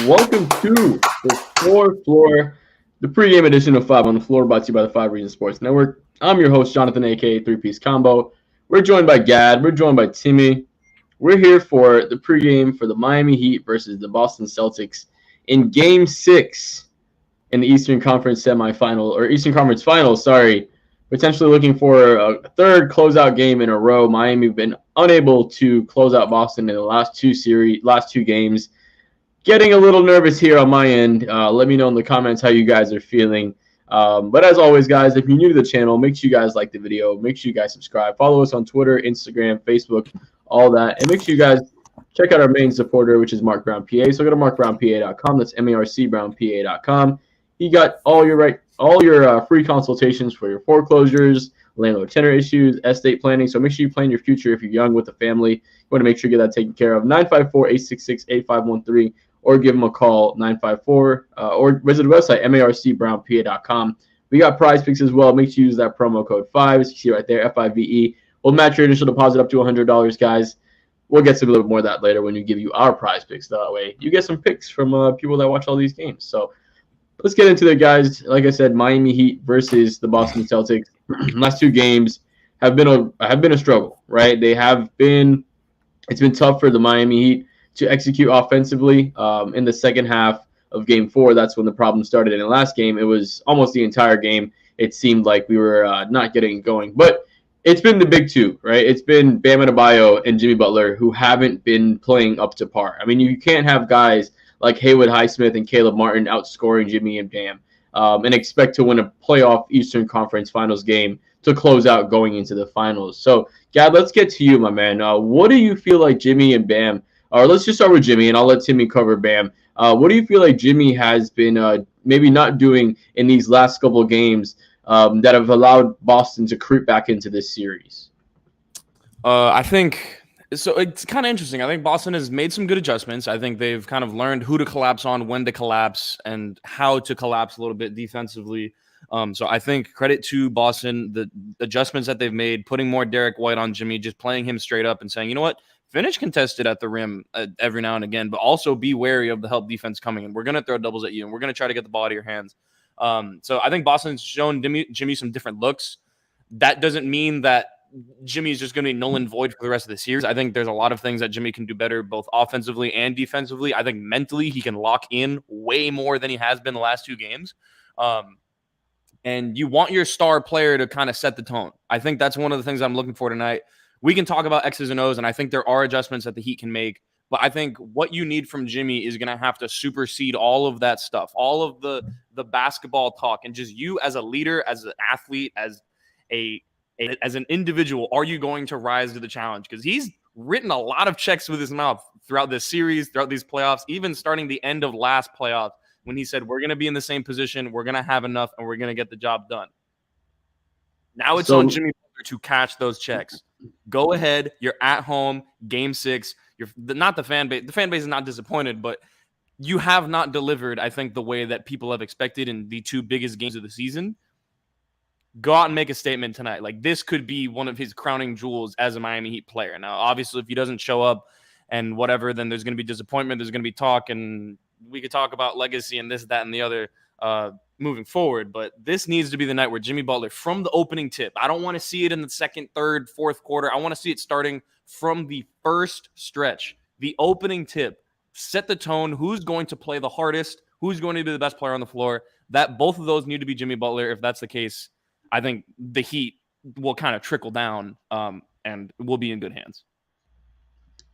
welcome to the Floor, the pregame edition of 5 on the Floor, brought to you by the 5 Reasons Sports Network. I'm your host, Jonathan, aka 3-Piece Combo. We're joined by Gad. We're joined by Timmy. We're here for the pregame for the Miami Heat versus the Boston Celtics in Game 6 in the Eastern Conference Finals. Potentially looking for a third closeout game in a row. Miami have been unable to close out Boston in the last two games. Getting a little nervous here on my end. Let me know in the comments how you guys are feeling. But as always, guys, if you're new to the channel, make sure you guys like the video. Make sure you guys subscribe. Follow us on Twitter, Instagram, Facebook, all that. And make sure you guys check out our main supporter, which is Mark Brown PA. So go to markbrownpa.com. That's marcbrownpa.com. You got all your free consultations for your foreclosures, landlord tenant issues, estate planning. So make sure you plan your future if you're young with a family. You want to make sure you get that taken care of. 954-866-8513. Or give them a call, 954, or visit the website, marcbrownpa.com. We got PrizePicks as well. Make sure you use that promo code 5, as you see right there, FIVE. We'll match your initial deposit up to $100, guys. We'll get to a little bit more of that later when you give you our PrizePicks. That way, you get some picks from people that watch all these games. So let's get into it, guys. Like I said, Miami Heat versus the Boston Celtics. Last two games have been a struggle, right? It's been tough for the Miami Heat to execute offensively. In the second half of Game 4, that's when the problem started. In the last game, it was almost the entire game. It seemed like we were not getting going. But it's been the big two, right? It's been Bam Adebayo and Jimmy Butler who haven't been playing up to par. I mean, you can't have guys like Haywood Highsmith and Caleb Martin outscoring Jimmy and Bam and expect to win a playoff Eastern Conference Finals game to close out going into the finals. So, Gad, let's get to you, my man. What do you feel like Jimmy and Bam – or let's just start with Jimmy, and I'll let Timmy cover Bam. What do you feel like Jimmy has been maybe not doing in these last couple of games that have allowed Boston to creep back into this series? I think so. It's kind of interesting. I think Boston has made some good adjustments. I think they've kind of learned who to collapse on, when to collapse, and how to collapse a little bit defensively. So I think credit to Boston, the adjustments that they've made, putting more Derek White on Jimmy, just playing him straight up and saying, you know what? Finish contested at the rim every now and again, but also be wary of the help defense coming in. We're going to throw doubles at you, and we're going to try to get the ball out of your hands. So I think Boston's shown Jimmy some different looks. That doesn't mean that Jimmy's just going to be null and void for the rest of the series. I think there's a lot of things that Jimmy can do better, both offensively and defensively. I think mentally he can lock in way more than he has been the last two games. And you want your star player to kind of set the tone. I think that's one of the things I'm looking for tonight. We can talk about X's and O's, and I think there are adjustments that the Heat can make. But I think what you need from Jimmy is going to have to supersede all of that stuff, all of the basketball talk, and just you as a leader, as an athlete, as an individual. Are you going to rise to the challenge? Because he's written a lot of checks with his mouth throughout this series, throughout these playoffs, even starting the end of last playoff when he said, we're going to be in the same position, we're going to have enough, and we're going to get the job done. Now it's on Jimmy to catch those checks. Go ahead. You're at home, Game 6. You're not the fan base. The fan base is not disappointed, but you have not delivered, I think, the way that people have expected in the two biggest games of the season. Go out and make a statement tonight. Like, this could be one of his crowning jewels as a Miami Heat player. Now, obviously, if he doesn't show up and whatever, then there's going to be disappointment. There's going to be talk, and we could talk about legacy and this, that, and the other moving forward, but this needs to be the night where Jimmy Butler, from the opening tip, I don't want to see it in the second, third, fourth quarter. I want to see it starting from the first stretch, the opening tip, set the tone. Who's going to play the hardest? Who's going to be the best player on the floor? That both of those need to be Jimmy Butler. If that's the case, I think the Heat will kind of trickle down and we'll be in good hands.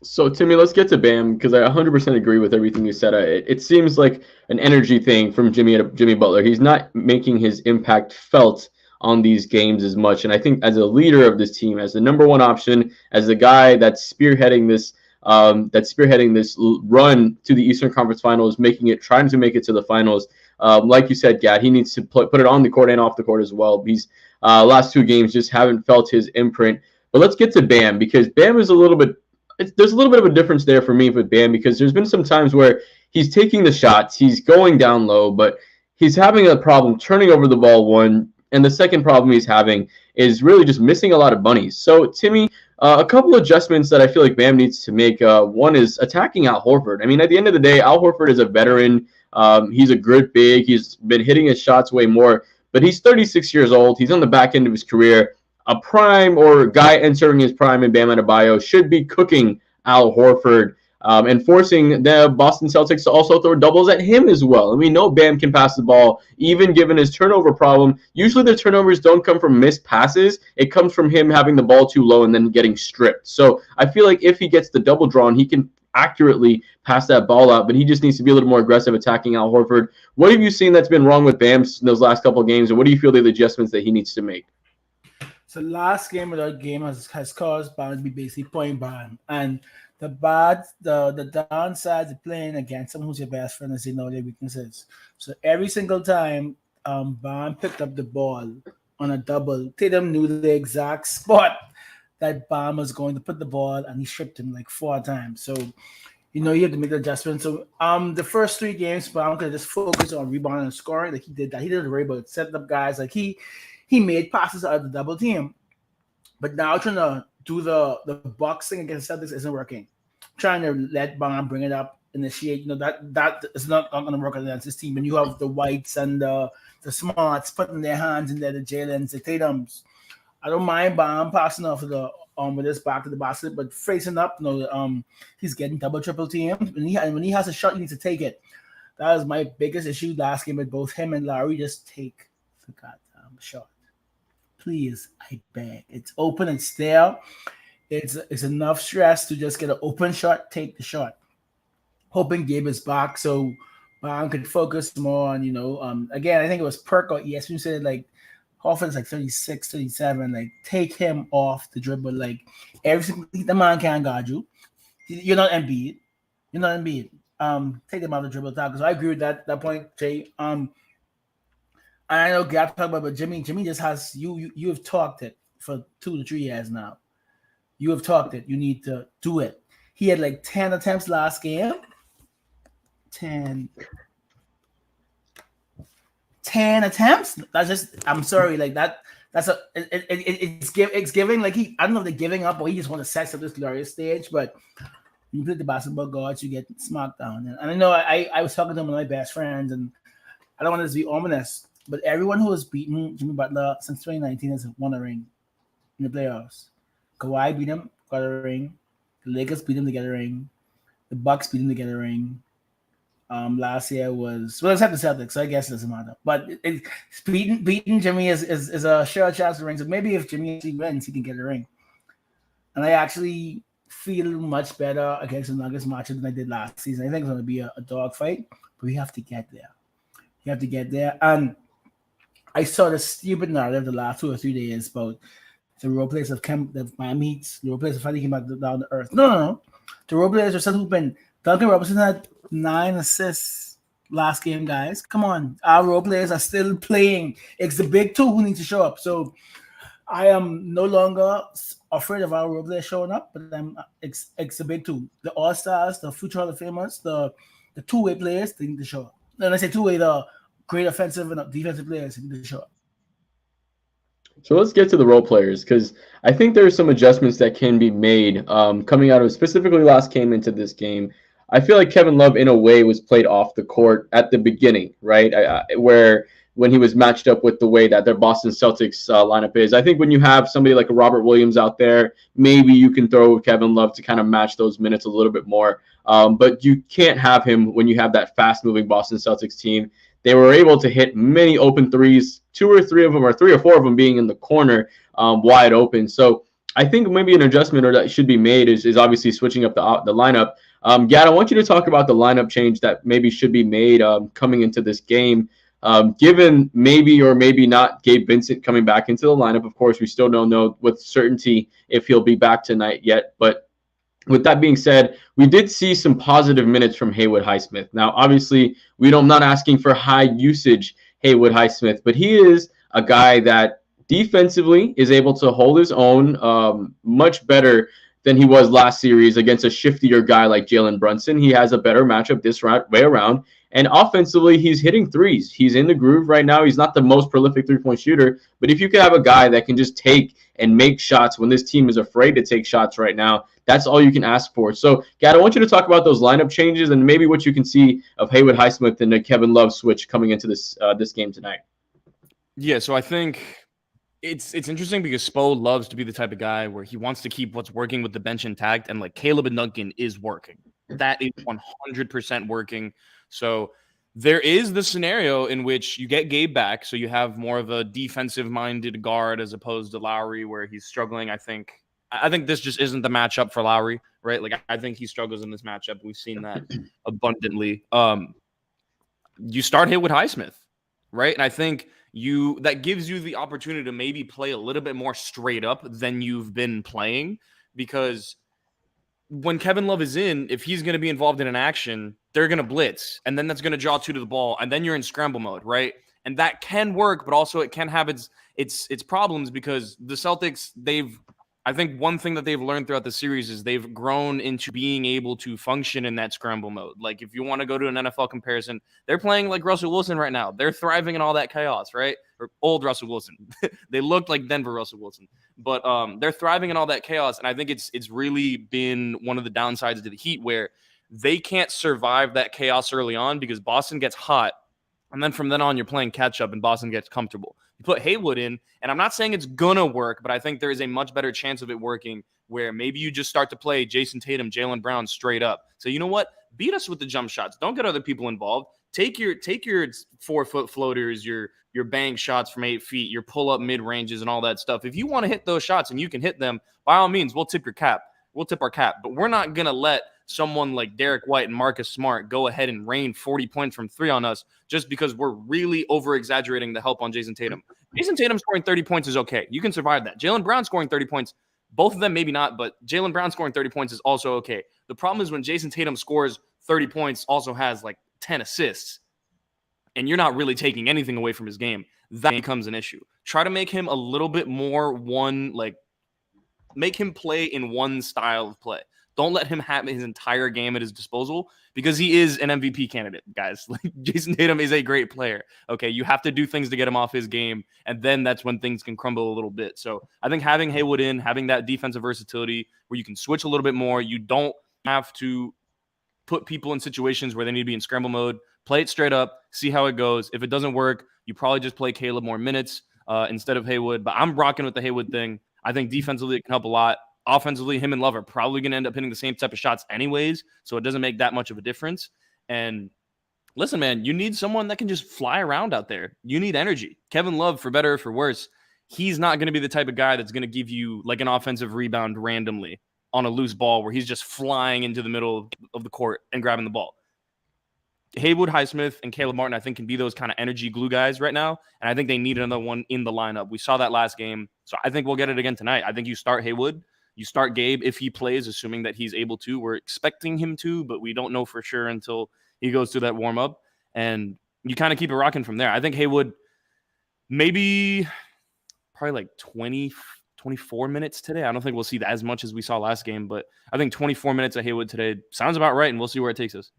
So, Timmy, let's get to Bam, because I 100% agree with everything you said. It seems like an energy thing from Jimmy Butler. He's not making his impact felt on these games as much. And I think as a leader of this team, as the number one option, as the guy that's spearheading this run to the Eastern Conference Finals, trying to make it to the finals, like you said, Gad, he needs to put it on the court and off the court as well. These last two games just haven't felt his imprint. But let's get to Bam, because Bam is there's a little bit of a difference there for me with Bam, because there's been some times where he's taking the shots, he's going down low, but he's having a problem turning over the ball, one. And the second problem he's having is really just missing a lot of bunnies. So, Timmy, A couple adjustments that I feel like Bam needs to make. One is attacking Al Horford. I mean, at the end of the day, Al Horford is a veteran. He's a good big. He's been hitting his shots way more, but he's 36 years old. He's on the back end of his career. A prime or guy entering his prime in Bam Adebayo should be cooking Al Horford. And forcing the Boston Celtics to also throw doubles at him as well. And we know Bam can pass the ball, even given his turnover problem. Usually the turnovers don't come from missed passes. It comes from him having the ball too low and then getting stripped. So I feel like if he gets the double drawn, he can accurately pass that ball out, but he just needs to be a little more aggressive attacking Al Horford. What have you seen that's been wrong with Bam in those last couple of games, and what do you feel are the adjustments that he needs to make? So last game of that game has caused Bam to be basically point Bam. And the downside to playing against someone who's your best friend is they know their weaknesses. So every single time Bam picked up the ball on a double, Tatum knew the exact spot that Bam was going to put the ball, and he stripped him like 4 times. So, you have to make the adjustment. So the first 3 games, Bam could just focus on rebounding and scoring. Like he did that. He didn't worry about setting up guys. Like he made passes out of the double team. But now trying to do the boxing against Celtics isn't working. Trying to let Bam bring it up, initiate, that is not going to work against this team. When you have the Whites and the Smarts putting their hands in there, the Jalen's, the Tatums. I don't mind Bam passing off with his back to the basket, but facing up, he's getting double, triple teams. When he has a shot, he needs to take it. That was my biggest issue last game with both him and Larry. Just take the goddamn shot. Please, I beg. It's open, it's there. It's enough stress to just get an open shot, take the shot. Hoping Gabe is back so Bam could focus more on, again, I think it was Perk or ESPN said, like, Horford's like 36, 37. Like, take him off the dribble. Like, the man can't guard you. You're not Embiid. Take him out of the dribble tackle. So I agree with that point, Jay. And I know Gab talked about, but Jimmy just has you have talked it for 2 to 3 years now. You have talked it. You need to do it. He had like 10 attempts last game. 10 attempts. That's just. I'm sorry. Like that. That's it's giving like I don't know if they're giving up or he just want to sex up this glorious stage. But when you play the basketball guards, you get smacked down. And I know I was talking to one of my best friends, and I don't want this to be ominous, but everyone who has beaten Jimmy Butler since 2019 has won a ring in the playoffs. Kawhi beat him, got a ring. The Lakers beat him to get a ring. The Bucks beat him to get a ring. Last year was except the Celtics, so I guess it doesn't matter. But beating Jimmy is a sure chance to ring. So maybe if Jimmy actually wins, he can get a ring. And I actually feel much better against the Nuggets matchup than I did last season. I think it's going to be a dog fight, but we have to get there. You have to get there. And I saw the stupid narrative the last 2 or 3 days about the role players of the Miami Heat, the role players of finally came back down to earth. No. The role players are still hooping. Duncan Robinson had 9 assists last game, guys. Come on. Our role players are still playing. It's the big 2 who need to show up. So I am no longer afraid of our role players showing up, but it's the big 2. The All-Stars, the future Hall of Famers, the two-way players, they need to show up. When I say two-way, the great offensive and defensive players need to show up. So let's get to the role players, because I think there are some adjustments that can be made coming out of specifically last game into this game. I feel like Kevin Love, in a way, was played off the court at the beginning, right? Where when he was matched up with the way that their Boston Celtics lineup is. I think when you have somebody like a Robert Williams out there, maybe you can throw Kevin Love to kind of match those minutes a little bit more. But you can't have him when you have that fast-moving Boston Celtics team. They were able to hit many open threes, 2 or 3 of them, or 3 or 4 of them being in the corner wide open. So I think maybe an adjustment or that should be made is obviously switching up the lineup. Gad, I want you to talk about the lineup change that maybe should be made coming into this game. Given maybe or maybe not Gabe Vincent coming back into the lineup. Of course, we still don't know with certainty if he'll be back tonight yet. But with that being said, we did see some positive minutes from Haywood Highsmith. Now, obviously, I'm not asking for high usage Haywood Highsmith, but he is a guy that defensively is able to hold his own much better than he was last series against a shiftier guy like Jalen Brunson. He has a better matchup this way around. And offensively, he's hitting threes. He's in the groove right now. He's not the most prolific three-point shooter, but if you can have a guy that can just take and make shots when this team is afraid to take shots right now, that's all you can ask for. So, Gad, I want you to talk about those lineup changes and maybe what you can see of Haywood Highsmith and the Kevin Love switch coming into this game tonight. Yeah, so I think it's interesting because Spo loves to be the type of guy where he wants to keep what's working with the bench intact, and like Caleb and Duncan is working. That is 100% working. So there is the scenario in which you get Gabe back, so you have more of a defensive-minded guard as opposed to Lowry, where he's struggling. I think this just isn't the matchup for Lowry, right? Like I think he struggles in this matchup. We've seen that abundantly. You start Haywood Highsmith, right? And I think that gives you the opportunity to maybe play a little bit more straight up than you've been playing, because when Kevin Love is in, if he's going to be involved in an action, they're going to blitz, and then that's going to draw two to the ball, and then you're in scramble mode, right? And that can work, but also it can have its problems, because the Celtics, I think one thing that they've learned throughout the series is they've grown into being able to function in that scramble mode. Like if you want to go to an NFL comparison, they're playing like Russell Wilson right now. They're thriving in all that chaos, right? Or old Russell Wilson. They looked like Denver Russell Wilson, but they're thriving in all that chaos. And I think it's really been one of the downsides to the Heat, where they can't survive that chaos early on because Boston gets hot. And then from then on, you're playing catch up and Boston gets comfortable. You put Haywood in, and I'm not saying it's going to work, but I think there is a much better chance of it working, where maybe you just start to play Jason Tatum, Jaylen Brown straight up. So you know what? Beat us with the jump shots. Don't get other people involved. Take your 4-foot floaters, your bang shots from 8 feet, your pull-up mid-ranges and all that stuff. If you want to hit those shots and you can hit them, by all means, we'll tip our cap. But we're not going to let someone like Derek White and Marcus Smart go ahead and rain 40 points from 3 on us just because we're really over-exaggerating the help on Jason Tatum. Jason Tatum scoring 30 points is okay. You can survive that. Jaylen Brown scoring 30 points, both of them maybe not, but Jaylen Brown scoring 30 points is also okay. The problem is when Jason Tatum scores 30 points, also has like 10 assists, and you're not really taking anything away from his game, that becomes an issue. Try to make him a little bit more make him play in one style of play. Don't let him have his entire game at his disposal, because he is an MVP candidate, guys. Like Jason Tatum is a great player. Okay, you have to do things to get him off his game, and then that's when things can crumble a little bit. So I think having Haywood in, having that defensive versatility where you can switch a little bit more, you don't have to put people in situations where they need to be in scramble mode. Play it straight up, see how it goes. If it doesn't work, you probably just play Caleb more minutes instead of Haywood. But I'm rocking with the Haywood thing. I think defensively it can help a lot. Offensively, him and Love are probably going to end up hitting the same type of shots anyways, so it doesn't make that much of a difference. And listen, man, you need someone that can just fly around out there. You need energy. Kevin Love, for better or for worse, he's not going to be the type of guy that's going to give you like an offensive rebound randomly on a loose ball where he's just flying into the middle of the court and grabbing the ball. Haywood Highsmith and Caleb Martin, I think, can be those kind of energy glue guys right now, and I think they need another one in the lineup. We saw that last game, so I think we'll get it again tonight. I think you start Haywood. You start Gabe if he plays, assuming that he's able to. We're expecting him to, but we don't know for sure until he goes through that warm-up. And you kind of keep it rocking from there. I think Haywood maybe probably like 24 minutes today. I don't think we'll see as much as we saw last game, but I think 24 minutes of Haywood today sounds about right, and we'll see where it takes us.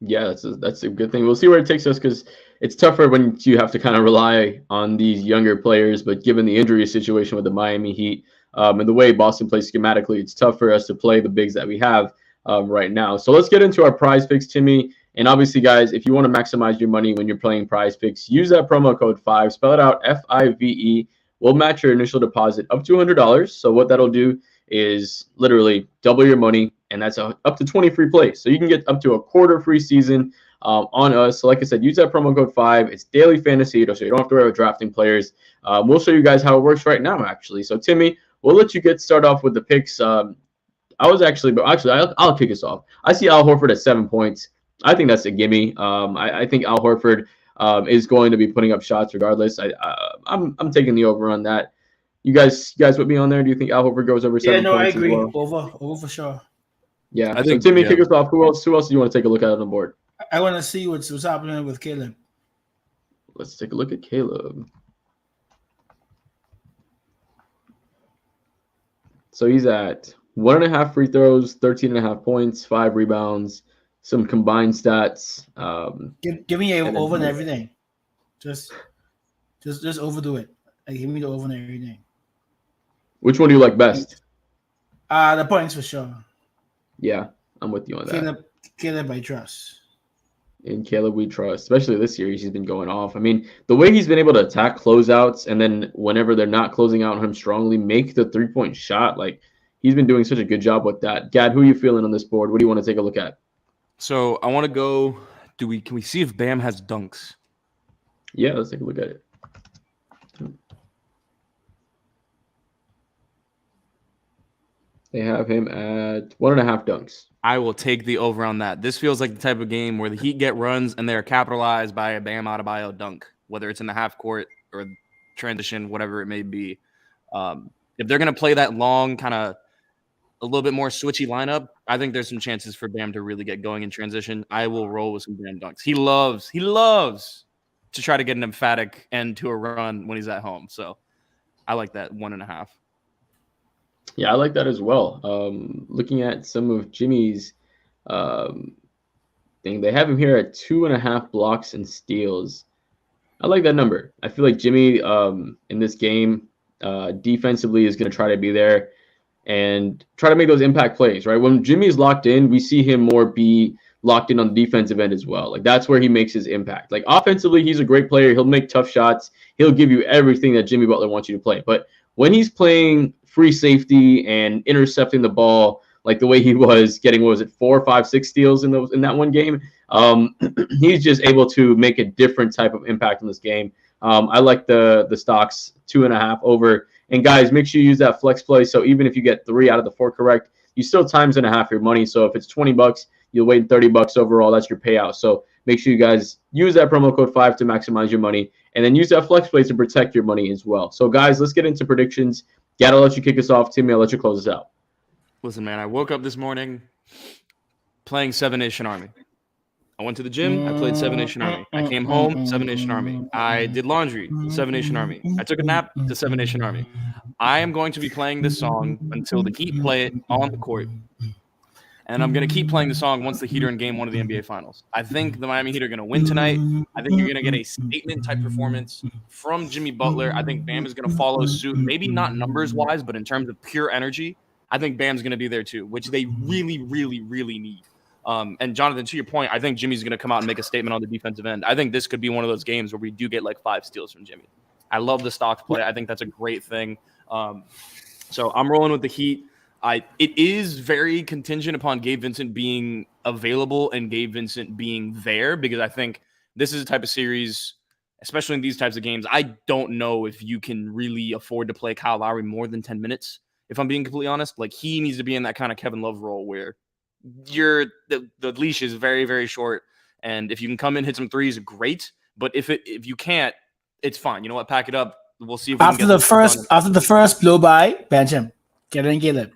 Yeah, that's a good thing. We'll see where it takes us, because it's tougher when you have to kind of rely on these younger players. But given the injury situation with the Miami Heat, and the way Boston plays schematically, it's tough for us to play the bigs that we have right now. So let's get into our prize picks, Timmy. And obviously, guys, if you want to maximize your money when you're playing prize picks, use that promo code 5. Spell it out, FIVE. We'll match your initial deposit up to $100. So what that'll do is literally double your money, and that's up to 20 free plays. So you can get up to a quarter free season on us. So like I said, use that promo code 5. It's daily fantasy, so you don't have to worry about drafting players. We'll show you guys how it works right now, actually. So, Timmy, we'll let you start off with the picks. I'll kick us off. I see Al Horford at 7 points. I think that's a gimme. I think Al Horford is going to be putting up shots regardless. I'm taking the over on that. You guys with me on there? Do you think Al Horford goes over 7 points? Yeah, no, I agree. Well? Over for sure. Yeah, I think, so Timmy, kick us off. Who else do you want to take a look at on the board? I want to see what's happening with Caleb. Let's take a look at Caleb. So he's at 1.5 free throws, 13.5 points, 5 rebounds, some combined stats. Give me a And then over and everything. Just overdo it. Like, give me the over and everything. which one do you like best? The points for sure. Yeah, I'm with you on that. Caleb, I trust. In Caleb, we trust, especially this series. He's been going off. I mean, the way he's been able to attack closeouts, and then whenever they're not closing out on him strongly, make the 3-point shot. Like, he's been doing such a good job with that. Gad, who are you feeling on this board? What do you want to take a look at? So I want to go. Can we see if Bam has dunks? Yeah, let's take a look at it. They have him at 1.5 dunks. I will take the over on that. This feels like the type of game where the Heat get runs and they're capitalized by a Bam Adebayo dunk, whether it's in the half court or transition, whatever it may be. If they're going to play that long, kind of a little bit more switchy lineup, I think there's some chances for Bam to really get going in transition. I will roll with some Bam dunks. He loves to try to get an emphatic end to a run when he's at home. So I like that 1.5. Yeah, I like that as well. Looking at some of Jimmy's thing, they have him here at 2.5 blocks and steals. I like that number. I feel like Jimmy in this game defensively is going to try to be there and try to make those impact plays, right? When Jimmy is locked in, we see him more be locked in on the defensive end as well. Like, that's where he makes his impact. Like, offensively, he's a great player. He'll make tough shots. He'll give you everything that Jimmy Butler wants you to play. But when he's playing free safety and intercepting the ball like the way he was getting, 4, 5, 6 steals in that one game, he's just able to make a different type of impact in this game. I like the stocks 2.5 over. And guys, make sure you use that flex play. So even if you get 3 out of the 4 correct, you still times and a half your money. So if it's $20, you'll wait $30 overall. That's your payout. So make sure you guys use that promo code 5 to maximize your money, and then use that flex play to protect your money as well. So guys, let's get into predictions. Gad, I'll let you kick us off. Timmy, I'll let you close us out. Listen, man, I woke up this morning playing 7 Nation Army. I went to the gym. I played 7 Nation Army. I came home, 7 Nation Army. I did laundry, 7 Nation Army. I took a nap to 7 Nation Army. I am going to be playing this song until the Heat play it on the court. And I'm going to keep playing the song once the Heat are in Game 1 of the NBA Finals. I think the Miami Heat are going to win tonight. I think you're going to get a statement-type performance from Jimmy Butler. I think Bam is going to follow suit, maybe not numbers-wise, but in terms of pure energy, I think Bam's going to be there too, which they really, really, really need. And Jonathan, to your point, I think Jimmy's going to come out and make a statement on the defensive end. I think this could be one of those games where we do get like 5 steals from Jimmy. I love the stocks play. I think that's a great thing. So I'm rolling with the Heat. It is very contingent upon Gabe Vincent being available and Gabe Vincent being there, because I think this is a type of series, especially in these types of games, I don't know if you can really afford to play Kyle Lowry more than 10 minutes, if I'm being completely honest. Like, he needs to be in that kind of Kevin Love role where the leash is very, very short, and if you can come in, hit some threes, great. But if you can't, it's fine. You know what? Pack it up. We'll see if we after the first blow by, bench him. Get in, Caleb.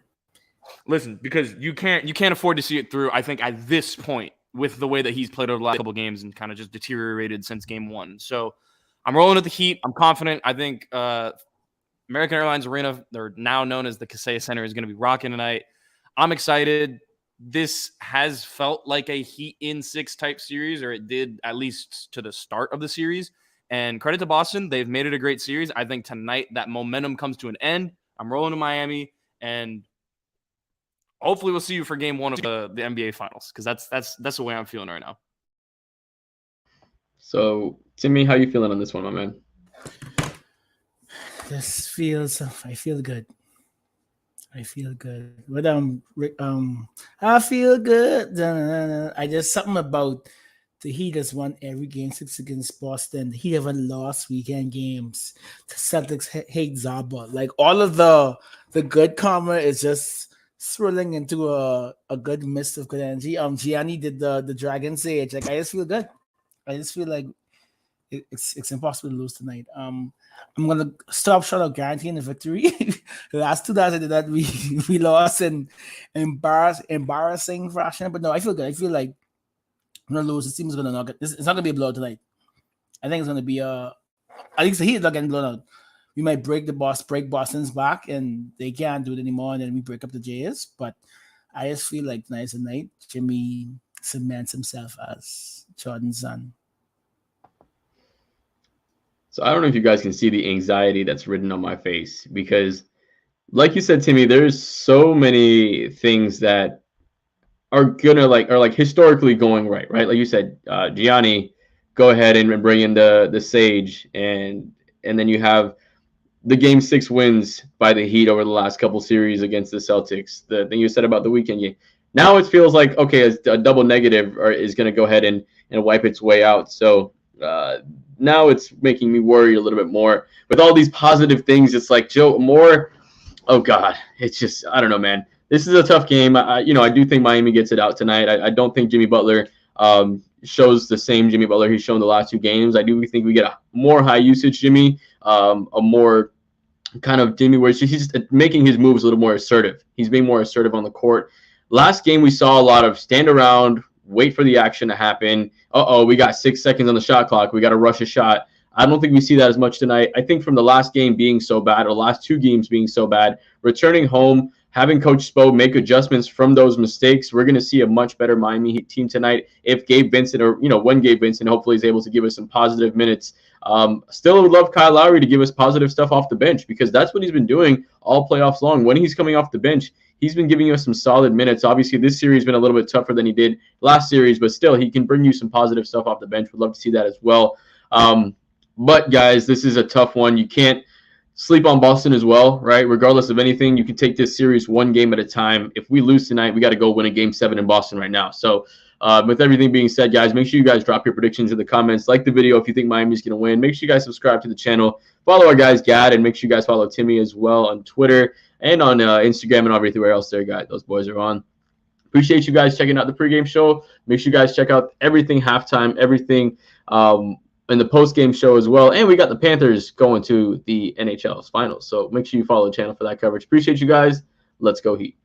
Listen, because you can't afford to see it through. I think at this point, with the way that he's played over the last couple of games and kind of just deteriorated since Game 1. So I'm rolling with the Heat. I'm confident. I think American Airlines Arena, they're now known as the Kaseya Center, is going to be rocking tonight. I'm excited. This has felt like a Heat in 6 type series, or it did at least to the start of the series. And credit to Boston. They've made it a great series. I think tonight that momentum comes to an end. I'm rolling to Miami, and hopefully we'll see you for Game 1 of the NBA Finals, because that's the way I'm feeling right now. So, Timmy, how you feeling on this one, my man? I feel good. But I feel good. I just something about the Heat has won every game 6 against Boston. The Heat haven't lost weekend games. The Celtics hate Zaba. Like, all of the good karma is just swirling into a good mist of good energy. Gianni did the Dragon Sage. Like, I just feel good. I just feel like it's impossible to lose tonight. I'm gonna stop short of guaranteeing the victory. The last 2 times I did that, we lost in embarrassing fashion. But no, I feel good. I feel like I'm gonna lose. The team is gonna knock it. It's not gonna be a blowout tonight. I think it's gonna be I think the Heat is not getting blown out. we might break Boston's back, and they can't do it anymore, and then we break up the Jays. But I just feel like tonight's the night Jimmy cements himself as Jordan's son. So I don't know if you guys can see the anxiety that's written on my face because, like you said, Timmy, there's so many things that are historically going right? Like you said, Gianni, go ahead and bring in the Sage, and then you have the Game 6 wins by the Heat over the last couple series against the Celtics. The thing you said about the weekend game. Now it feels like, okay, a double negative is going to go ahead and wipe its way out. So now it's making me worry a little bit more. With all these positive things, it's like, Joe, more, oh, God, it's just, I don't know, man. This is a tough game. I do think Miami gets it out tonight. I don't think Jimmy Butler shows the same Jimmy Butler he's shown the last 2 games. I do think we get a more high usage Jimmy, a more kind of Jimmy where he's just making his moves a little more assertive. He's being more assertive on the court. Last game, we saw a lot of stand around, wait for the action to happen. We got 6 seconds on the shot clock. We got to rush a shot. I don't think we see that as much tonight. I think from the last game being so bad, or the last 2 games being so bad, returning home, having Coach Spo make adjustments from those mistakes, we're going to see a much better Miami Heat team tonight. If Gabe Vincent, or when Gabe Vincent hopefully is able to give us some positive minutes. Still would love Kyle Lowry to give us positive stuff off the bench, because that's what he's been doing all playoffs long. When he's coming off the bench, he's been giving us some solid minutes. Obviously, this series has been a little bit tougher than he did last series, but still, he can bring you some positive stuff off the bench. Would love to see that as well. But, guys, this is a tough one. You can't sleep on Boston as well, right? Regardless of anything, you can take this series one game at a time. If we lose tonight, we got to go win a Game 7 in Boston right now. So, with everything being said, guys, make sure you guys drop your predictions in the comments. Like the video if you think Miami's going to win. Make sure you guys subscribe to the channel. Follow our guys, Gad, and make sure you guys follow Timmy as well on Twitter and on Instagram and everywhere else there, guys. Those boys are on. Appreciate you guys checking out the pregame show. Make sure you guys check out everything halftime, everything in the postgame show as well. And we got the Panthers going to the NHL's finals. So make sure you follow the channel for that coverage. Appreciate you guys. Let's go Heat.